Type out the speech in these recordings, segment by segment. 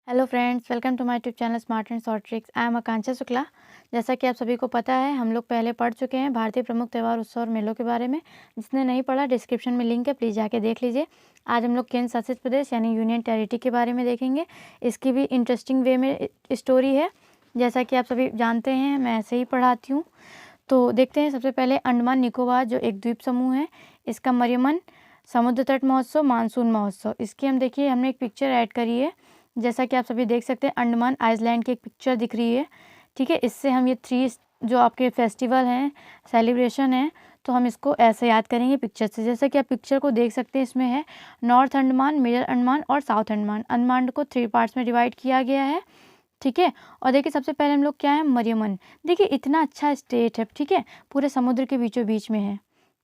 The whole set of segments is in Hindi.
Hello friends, welcome to my YouTube channel smart and short tricks. I am Akanksha Shukla. जैसा कि आप सभी को पता है, हम लोग पहले पढ़ चुके हैं भारतीय प्रमुख त्यौहार, उत्सव और मेलों के बारे में। जिसने नहीं पढ़ा, डिस्क्रिप्शन में लिंक है, प्लीज़ जाके देख लीजिए। आज हम लोग केंद्र शासित प्रदेश यानी यूनियन टेरिटरी के बारे में देखेंगे। इसकी भी इंटरेस्टिंग वे में स्टोरी है। जैसा कि आप सभी जानते हैं, मैं ऐसे ही पढ़ाती हूँ। तो देखते हैं सबसे पहले अंडमान निकोबार, जो एक द्वीप समूह है, इसका मरियमन समुद्र तट महोत्सव, मानसून महोत्सव। इसकी देखिए हमने एक पिक्चर ऐड करी है। जैसा कि आप सभी देख सकते हैं, अंडमान आइलैंड की एक पिक्चर दिख रही है। ठीक है, इससे हम ये 3 जो आपके फेस्टिवल हैं, सेलिब्रेशन है, तो हम इसको ऐसे याद करेंगे पिक्चर से। जैसा कि आप पिक्चर को देख सकते हैं, इसमें है नॉर्थ अंडमान, मिडल अंडमान और साउथ अंडमान। अंडमान को 3 पार्ट्स में डिवाइड किया गया है। ठीक है, और देखिए सबसे पहले हम लोग क्या है, मरियमन। देखिए इतना अच्छा स्टेट है, ठीक है, पूरे समुद्र के बीचों बीच में है।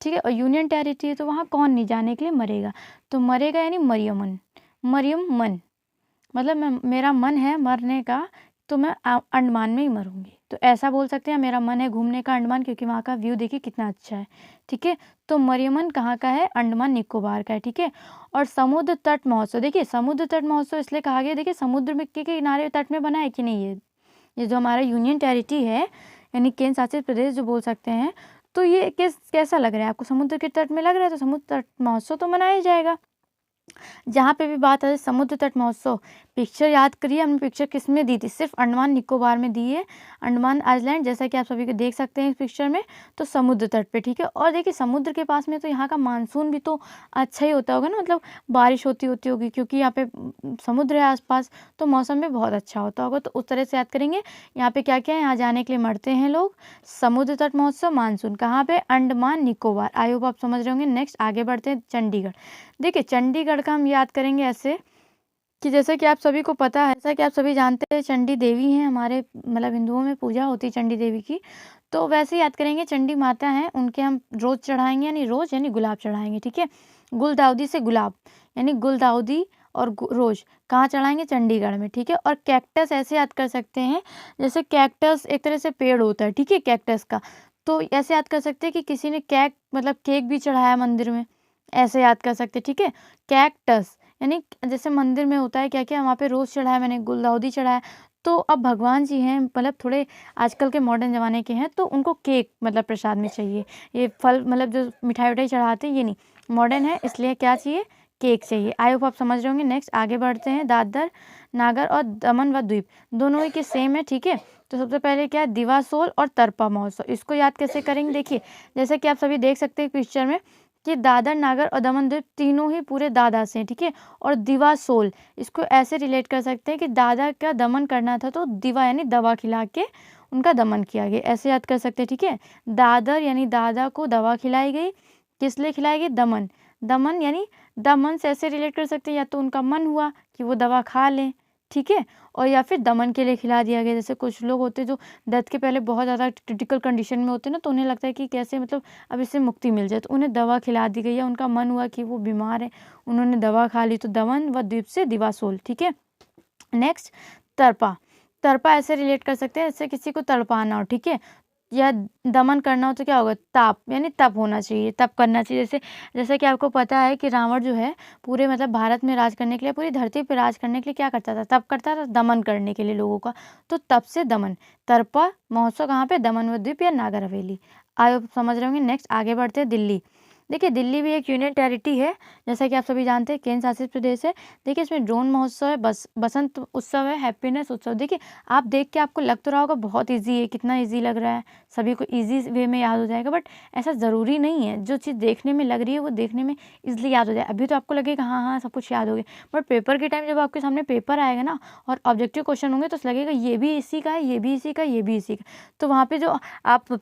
ठीक है, और यूनियन टेरिटरी है, तो वहाँ कौन नहीं जाने के लिए मरेगा। तो मरेगा यानी मरियमन, मरियम मन, मतलब मेरा मन है मरने का, तो मैं अंडमान में ही मरूंगी। तो ऐसा बोल सकते हैं, मेरा मन है घूमने का अंडमान, क्योंकि वहाँ का व्यू देखिए कितना अच्छा है। ठीक है, तो मरियमन कहाँ का है, अंडमान निकोबार का है। ठीक है, और समुद्र तट महोत्सव, देखिए समुद्र तट महोत्सव इसलिए कहा गया, देखिए समुद्र में के किनारे तट में बना है कि नहीं। ये जो हमारा यूनियन टेरिटरी है, यानी केंद्र शासित प्रदेश जो बोल सकते हैं, तो ये कैसा लग रहा है आपको, समुद्र के तट में लग रहा है, तो समुद्र तट महोत्सव तो मनाया जाएगा। जहाँ पे भी बात है समुद्र तट महोत्सव, पिक्चर याद करिए, हमने पिक्चर किस में दी थी, सिर्फ अंडमान निकोबार में दी है, अंडमान आइलैंड, जैसा कि आप सभी को देख सकते हैं इस पिक्चर में, तो समुद्र तट पे। ठीक है, और देखिए समुद्र के पास में, तो यहाँ का मानसून भी तो अच्छा ही होता होगा ना, मतलब बारिश होती होगी, क्योंकि यहाँ पे समुद्र है आसपास, तो मौसम भी बहुत अच्छा होता होगा। तो उस तरह से याद करेंगे। यहाँ पे क्या क्या है, यहाँ जाने के लिए मरते हैं लोग। समुद्र तट महोत्सव, मानसून कहाँ पे, अंडमान निकोबार। आई होप आप समझ रहे होंगे। नेक्स्ट आगे बढ़ते हैं, चंडीगढ़। देखिए चंडीगढ़ का हम याद करेंगे ऐसे कि जैसे कि आप सभी को पता है, जैसा कि आप सभी जानते हैं, चंडी देवी हैं हमारे, मतलब हिंदुओं में पूजा होती है चंडी देवी की। तो वैसे याद करेंगे, चंडी माता हैं, उनके हम रोज़ चढ़ाएंगे, यानी रोज़ यानी गुलाब चढ़ाएंगे। ठीक है, गुलदाउदी से गुलाब, यानी गुलदाउदी और रोज़ कहाँ चढ़ाएंगे, चंडीगढ़ में। ठीक है, और कैक्टस ऐसे याद कर सकते हैं, जैसे कैक्टस एक तरह से पेड़ होता है, ठीक है, कैक्टस का। तो ऐसे याद कर सकते हैं कि किसी ने मतलब केक भी चढ़ाया मंदिर में, ऐसे याद कर सकते हैं। ठीक है, कैक्टस यानी जैसे मंदिर में होता है क्या क्या, वहाँ पे रोज़ चढ़ाया, मैंने गुलदाउदी चढ़ाया। तो अब भगवान जी हैं, मतलब थोड़े आजकल के मॉडर्न ज़माने के हैं, तो उनको केक मतलब प्रसाद में चाहिए। ये फल मतलब जो मिठाई उठाई चढ़ाते हैं, ये नहीं, मॉडर्न है, इसलिए क्या चाहिए, केक चाहिए। आई होप आप समझ रहे होंगे। नेक्स्ट आगे बढ़ते हैं, दादर नागर और दमन व द्वीप, दोनों ही के सेम है। ठीक है, तो सबसे पहले क्या है, दिवासोल और तरपा महोत्सव। इसको याद कैसे करेंगे, देखिए जैसे कि आप सभी देख सकते हैं पिक्चर में, कि दादर नागर और दमन द्वीप तीनों ही पूरे दादा से हैं। ठीक है, और दिवासोल इसको ऐसे रिलेट कर सकते हैं कि दादा का दमन करना था, तो दिवा यानी दवा खिला के उनका दमन किया गया, ऐसे याद कर सकते हैं। ठीक है, दादर यानी दादा को दवा खिलाई गई, किस लिए खिलाई गई, दमन, दमन यानी दमन से ऐसे रिलेट कर सकते हैं, या तो उनका मन हुआ कि वो दवा खा लें, ठीक है, और या फिर दमन के लिए खिला दिया गया। जैसे कुछ लोग होते हैं जो डेथ के पहले बहुत ज़्यादा क्रिटिकल कंडीशन में होते हैं ना, तो उन्हें लगता है कि कैसे मतलब अब इससे मुक्ति मिल जाए, तो उन्हें दवा खिला दी गई, या उनका मन हुआ कि वो बीमार है, उन्होंने दवा खा ली, तो दमन व द्वीप से दिवासोल। ठीक है, नेक्स्ट तरपा, तरपा ऐसे रिलेट कर सकते हैं, जैसे किसी को तड़पाना हो, ठीक है, या दमन करना हो, तो क्या होगा, ताप, यानी तप होना चाहिए, तप करना चाहिए। जैसे जैसे कि आपको पता है कि रावण जो है, पूरे मतलब भारत में राज करने के लिए, पूरी धरती पर राज करने के लिए क्या करता था, तप करता था, दमन करने के लिए लोगों का, तो तप से दमन। तरपा महोत्सव कहाँ पे, दमन व द्वीप या नागर हवेली। आप समझ रहे होंगे। नेक्स्ट आगे बढ़ते हैं, दिल्ली। देखिए दिल्ली भी एक यूनियन टेरिटरी है, जैसा कि आप सभी जानते हैं, केंद्र शासित प्रदेश है। देखिए इसमें ड्रोन महोत्सव है, बसंत उत्सव है, हैप्पीनेस उत्सव। देखिए आप देख के आपको लग तो रहा होगा बहुत इजी है, कितना इजी लग रहा है, सभी को इजी वे में याद हो जाएगा, बट ऐसा ज़रूरी नहीं है। जो चीज़ देखने में लग रही है, वो देखने में इजली याद हो जाए। अभी तो आपको लगेगा हाँ हाँ सब कुछ याद हो गया, बट पेपर के टाइम जब आपके सामने पेपर आएगा ना, और ऑब्जेक्टिव क्वेश्चन होंगे, तो लगेगा ये भी इसी का है, ये भी इसी का, ये भी इसी का। तो वहाँ पे जो आप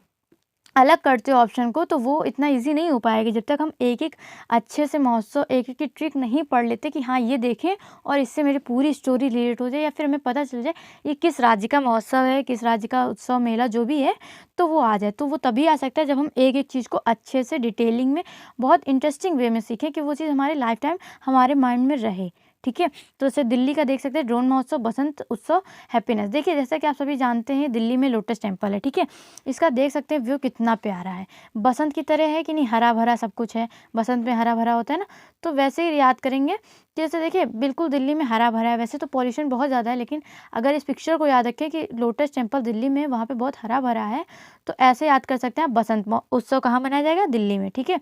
अलग करते हो ऑप्शन को, तो वो इतना इजी नहीं हो पाएगा जब तक हम एक एक अच्छे से महोत्सव, एक एक की ट्रिक नहीं पढ़ लेते, कि हाँ ये देखें और इससे मेरी पूरी स्टोरी रिलेट हो जाए, या फिर हमें पता चल जाए ये किस राज्य का महोत्सव है, किस राज्य का उत्सव, मेला जो भी है, तो वो आ जाए। तो वो तभी आ सकता है जब हम एक एक चीज़ को अच्छे से डिटेलिंग में, बहुत इंटरेस्टिंग वे में सीखें, कि वो चीज़ हमारे लाइफ टाइम हमारे माइंड में रहे। ठीक है। तो जैसे दिल्ली का देख सकते हैं ड्रोन महोत्सव, बसंत उत्सव, हैप्पीनेस। देखिए जैसा कि आप सभी जानते हैं दिल्ली में लोटस टेम्पल है, ठीक है। इसका देख सकते हैं व्यू कितना प्यारा है, बसंत की तरह है कि नहीं, हरा भरा सब कुछ है, बसंत में हरा भरा होता है ना, तो वैसे ही याद करेंगे कि जैसे देखिए बिल्कुल दिल्ली में हरा भरा है। वैसे तो पॉल्यूशन बहुत ज़्यादा है, लेकिन अगर इस पिक्चर को याद रखें कि लोटस टेम्पल दिल्ली में, वहाँ पे बहुत हरा भरा है, तो ऐसे याद कर सकते हैं आप। बसंत उत्सव कहाँ मनाया जाएगा? दिल्ली में, ठीक है।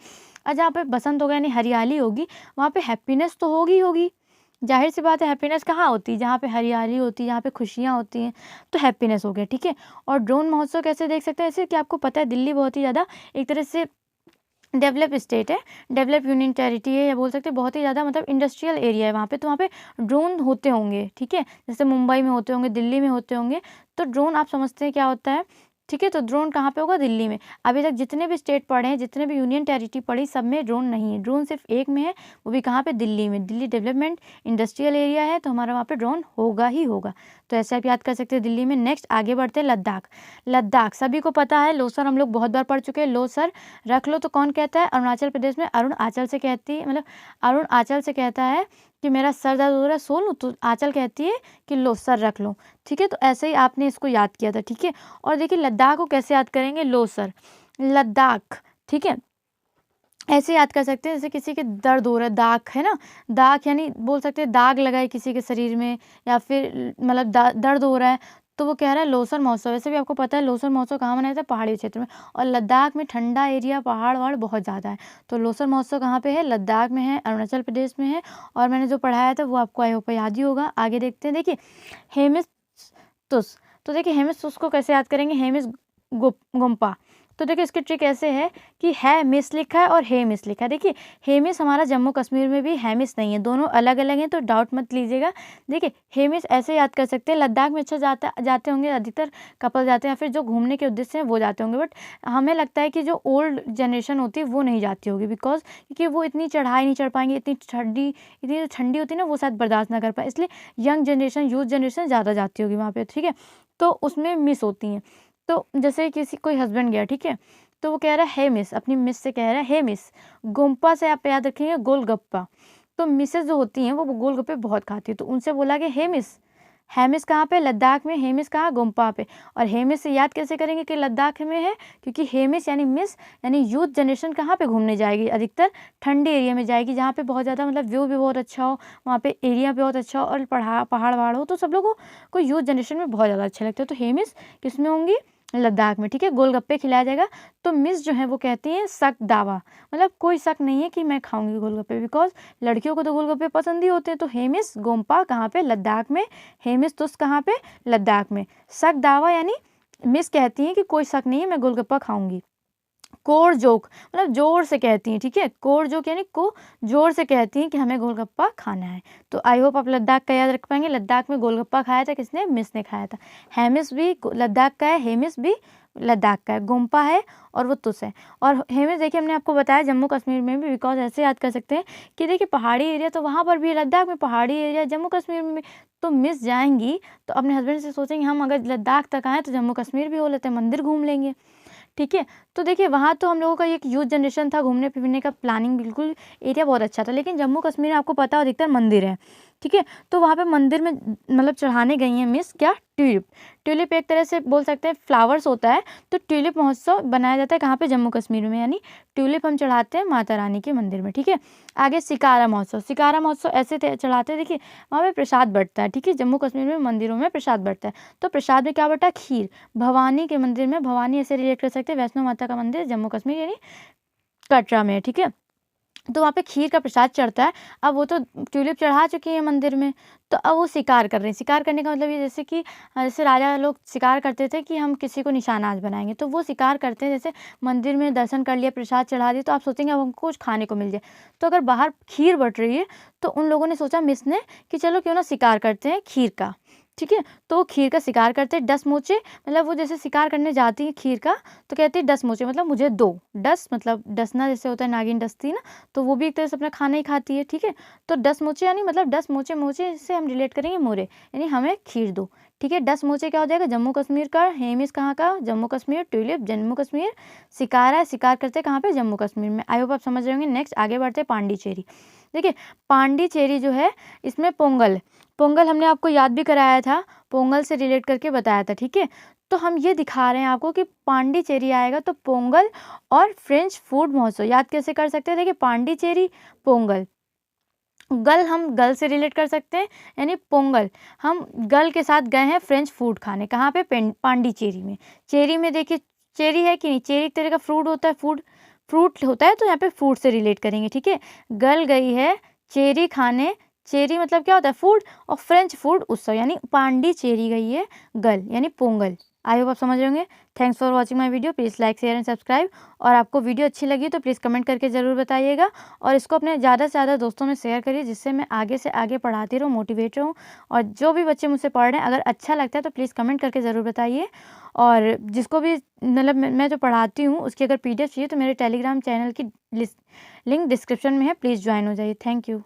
और जहाँ पे बसंत होगा यानी हरियाली होगी, वहाँ पे हैप्पीनेस तो होगी होगी, जाहिर सी बात है। हैप्पीनेस कहाँ होती है? जहाँ पे हरियाली होती है, जहाँ पे खुशियाँ होती हैं, तो हैप्पीनेस हो गया, ठीक है। और ड्रोन महोत्सव कैसे देख सकते हैं? ऐसे कि आपको पता है दिल्ली बहुत ही ज़्यादा एक तरह से डेवलप स्टेट है, डेवलप यूनियन टेरिटरी है, या बोल सकते हैं बहुत ही ज़्यादा मतलब इंडस्ट्रियल एरिया है वहाँ पे, तो वहाँ पे ड्रोन होते होंगे, ठीक है। जैसे मुंबई में होते होंगे, दिल्ली में होते होंगे, तो ड्रोन आप समझते हैं क्या होता है, ठीक है। तो ड्रोन कहाँ पे होगा? दिल्ली में। अभी तक जितने भी स्टेट पढ़े हैं, जितने भी यूनियन टेरिटरी पढ़ी, सब में ड्रोन नहीं है, ड्रोन सिर्फ एक में है, वो भी कहाँ पे? दिल्ली में। दिल्ली डेवलपमेंट इंडस्ट्रियल एरिया है, तो हमारा वहाँ पे ड्रोन होगा ही होगा। तो ऐसे आप याद कर सकते हैं दिल्ली में। नेक्स्ट आगे बढ़ते हैं, लद्दाख। लद्दाख सभी को पता है, लोसर हम लोग बहुत बार पढ़ चुके हैं। लोसर रख लो तो कौन कहता है? अरुणाचल प्रदेश में अरुण आंचल से कहती है, मतलब अरुण आंचल से कहता है कि मेरा सर दर्द हो रहा है, सो लूँ, तो आंचल कहती है कि लो सर रख लो, ठीक है। तो ऐसे ही आपने इसको याद किया था, ठीक है। और देखिए लद्दाख को कैसे याद करेंगे? लो सर, लद्दाख, ठीक है। ऐसे याद कर सकते हैं जैसे किसी के दर्द हो रहा है, दाग है ना, दाग यानी बोल सकते हैं दाग लगा है किसी के शरीर में, या फिर मतलब दर्द हो रहा है, तो वो कह रहा है लोसर महोत्सव। वैसे भी आपको पता है लोसर महोत्सव कहाँ मनाया जाता है? पहाड़ी क्षेत्र में। और लद्दाख में ठंडा एरिया, पहाड़ वहाड़ बहुत ज़्यादा है, तो लोसर महोत्सव कहाँ पे है? लद्दाख में है, अरुणाचल प्रदेश में है। और मैंने जो पढ़ाया था वो आपको आई होप याद ही होगा। आगे देखते हैं, देखिए हेमिस्तुस। तो देखिए हेमिस्तुस को कैसे याद करेंगे? हेमिस गुम्पा। तो देखिए इसकी ट्रिक ऐसे है कि है मिस लिखा है और हे मिस लिखा है। देखिए हेमिस हमारा जम्मू कश्मीर में भी हेमिस नहीं है, दोनों अलग अलग हैं, तो डाउट मत लीजिएगा। देखिए हेमिस ऐसे याद कर सकते हैं। लद्दाख में अच्छा जाते होंगे, अधिकतर कपल जाते हैं, या फिर जो घूमने के उद्देश्य से वो जाते होंगे, बट हमें लगता है कि जो ओल्ड जनरेशन होती है वो नहीं जाती होगी, बिकॉज क्योंकि वो इतनी चढ़ाई नहीं चढ़ पाएंगे, इतनी ठंडी होती है ना, वो शायद बर्दाश्त ना कर पाए, इसलिए यंग जनरेशन, यूथ जनरेशन ज़्यादा जाती होगी वहाँ पर, ठीक है। तो उसमें मिस होती हैं। तो जैसे किसी कोई हस्बैंड गया, ठीक है, तो वो कह रहा है हे मिस, अपनी मिस से कह रहा है हे मिस। गोम्पा से आप याद रखेंगे गोलगप्पा। तो मिसेज जो होती हैं वो गोलगप्पे बहुत खाती है, तो उनसे बोला कि हे मिस। हेमिस कहाँ पे? लद्दाख में। हेमिस कहाँ? गोम्पा पे। और हेमिस से याद कैसे करेंगे कि लद्दाख में है? क्योंकि हेमिस यानी मिस यानी यूथ जनरेशन कहाँ पे घूमने जाएगी? अधिकतर ठंडे एरिया में जाएगी, जहाँ पे बहुत ज़्यादा मतलब व्यू भी बहुत अच्छा हो, वहाँ पे एरिया भी बहुत अच्छा हो, और पहाड़ वहाड़ हो, तो सब लोगों को यूथ जनरेशन में बहुत ज़्यादा अच्छे लगते हैं। तो हेमिस किस में होंगी? लद्दाख में, ठीक है। गोलगप्पे खिलाया जाएगा, तो मिस जो है वो कहती हैं शक दावा, मतलब कोई शक नहीं है कि मैं खाऊंगी गोलगप्पे, बिकॉज लड़कियों को तो गोलगप्पे पसंद ही होते हैं। तो हेमिस गोम्पा कहाँ पे? लद्दाख में। हेमिस तुस कहाँ पे? लद्दाख में। शक दावा यानी मिस कहती हैं कि कोई शक नहीं है, मैं गोलगप्पा खाऊंगी। कोर जोक मतलब जोर से कहती हैं, ठीक है। कोर जोक यानी को जोर से कहती हैं कि हमें गोलगप्पा खाना है। तो आई होप आप लद्दाख का याद रख पाएंगे। लद्दाख में गोलगप्पा खाया था किसने? मिस ने खाया था। हेमिस भी लद्दाख का है, हेमिस भी लद्दाख का है, गोम्पा है और वो तुस है। और हेमिस देखिए हमने आपको बताया जम्मू कश्मीर में भी, बिकॉज ऐसे याद कर सकते हैं कि देखिए पहाड़ी एरिया तो वहाँ पर भी, लद्दाख में पहाड़ी एरिया, जम्मू कश्मीर में भी। तो मिस जाएंगी तो अपने हस्बैंड से सोचेंगे हम अगर लद्दाख तक आएँ तो जम्मू कश्मीर भी हो लेते हैं, मंदिर घूम लेंगे, ठीक है। तो देखिए वहाँ तो हम लोगों का एक यूथ जनरेशन था, घूमने फिरने का प्लानिंग, बिल्कुल एरिया बहुत अच्छा था। लेकिन जम्मू कश्मीर में आपको पता हो अधिकतर मंदिर है, ठीक है। तो वहाँ पे मंदिर में मतलब चढ़ाने गई हैं मिस क्या? ट्यूलिप। ट्यूलिप एक तरह से बोल सकते हैं फ्लावर्स होता है, तो ट्यूलिप महोत्सव बनाया जाता है कहाँ पे? जम्मू कश्मीर में, यानी ट्यूलिप हम चढ़ाते हैं माता रानी के मंदिर में, ठीक है। आगे शिकारा महोत्सव। शिकारा महोत्सव ऐसे चढ़ाते हैं, देखिए वहाँ पे प्रसाद बंटता है, ठीक है। जम्मू कश्मीर में मंदिरों में प्रसाद बंटता है, तो प्रसाद में क्या बंटा? खीर। भवानी के मंदिर में, भवानी ऐसे रिलेट कर सकते हैं वैष्णो माता का मंदिर जम्मू कश्मीर यानी कटरा में, ठीक है। तो वहाँ पे खीर का प्रसाद चढ़ता है। अब वो तो ट्यूलिप चढ़ा चुकी है मंदिर में, तो अब वो शिकार कर रहे हैं। शिकार करने का मतलब ये जैसे कि जैसे राजा लोग शिकार करते थे कि हम किसी को निशाना आज बनाएंगे, तो वो शिकार करते हैं। जैसे मंदिर में दर्शन कर लिया, प्रसाद चढ़ा दिया, तो आप सोचेंगे अब हमको कुछ खाने को मिल जाए। तो अगर बाहर खीर बट रही है तो उन लोगों ने सोचा मिस ने कि चलो क्यों ना शिकार करते हैं खीर का, ठीक है। तो खीर का शिकार करते 10 मोचे, मतलब वो जैसे शिकार करने जाती है खीर का, तो कहती है 10 मोचे मतलब मुझे दो। 10 मतलब डसना जैसे होता है, नागिन डसती है ना, तो वो भी एक तरह से अपना खाना ही खाती है। ठीक है। तो 10 मोचे यानी मतलब 10 मोचे, मोचे से हम रिलेट करेंगे मोरे, यानी हमें खीर दो। ठीक है। 10 मोचे क्या हो जाएगा, जम्मू कश्मीर का। हेमिस कहाँ का, जम्मू कश्मीर। ट्यूलिप जम्मू कश्मीर। शिकार है, शिकार करते कहाँ पे, जम्मू कश्मीर में। आई होप आप समझ रहे होंगे। नेक्स्ट आगे बढ़ते हैं पांडिचेरी। देखिए पांडिचेरी जो है इसमें पोंगल, पोंगल हमने आपको याद भी कराया था, पोंगल से रिलेट करके बताया था। ठीक है। तो हम ये दिखा रहे हैं आपको कि पांडिचेरी आएगा तो पोंगल और फ्रेंच फूड महोत्सव याद कैसे कर सकते हैं। देखिए पांडिचेरी, पोंगल, गल हम गल से रिलेट कर सकते हैं, यानी पोंगल हम गल के साथ गए हैं फ्रेंच फूड खाने। कहाँ पे, पांडिचेरी में। चेरी में देखिए चेरी है कि नहीं, चेरी एक तरह का फ्रूट होता है, फ्रूट होता है, तो यहाँ पे फूड से रिलेट करेंगे। ठीक है। गल गई है चेरी खाने, चेरी मतलब क्या होता है, फूड, और फ्रेंच फूड उत्सव, यानी पांडिचेरी गई है गल, यानी पोंगल। आई होप आप समझ रहे होंगे। Thanks for watching my video. Please like share and subscribe. और आपको वीडियो अच्छी लगी तो प्लीज़ कमेंट करके ज़रूर बताइएगा, और इसको अपने ज़्यादा से ज़्यादा दोस्तों में शेयर करिए, जिससे मैं आगे से आगे पढ़ाती रहूँ, मोटिवेट रहूँ। और जो भी बच्चे मुझसे पढ़ रहे हैं अगर अच्छा लगता है तो प्लीज़ कमेंट करके ज़रूर बताइए। और जिसको भी मतलब मैं जो पढ़ाती हूँ उसकी अगर PDF चाहिए तो मेरे टेलीग्राम चैनल की लिंक डिस्क्रिप्शन में है, प्लीज़ ज्वाइन हो जाइए। Thank you.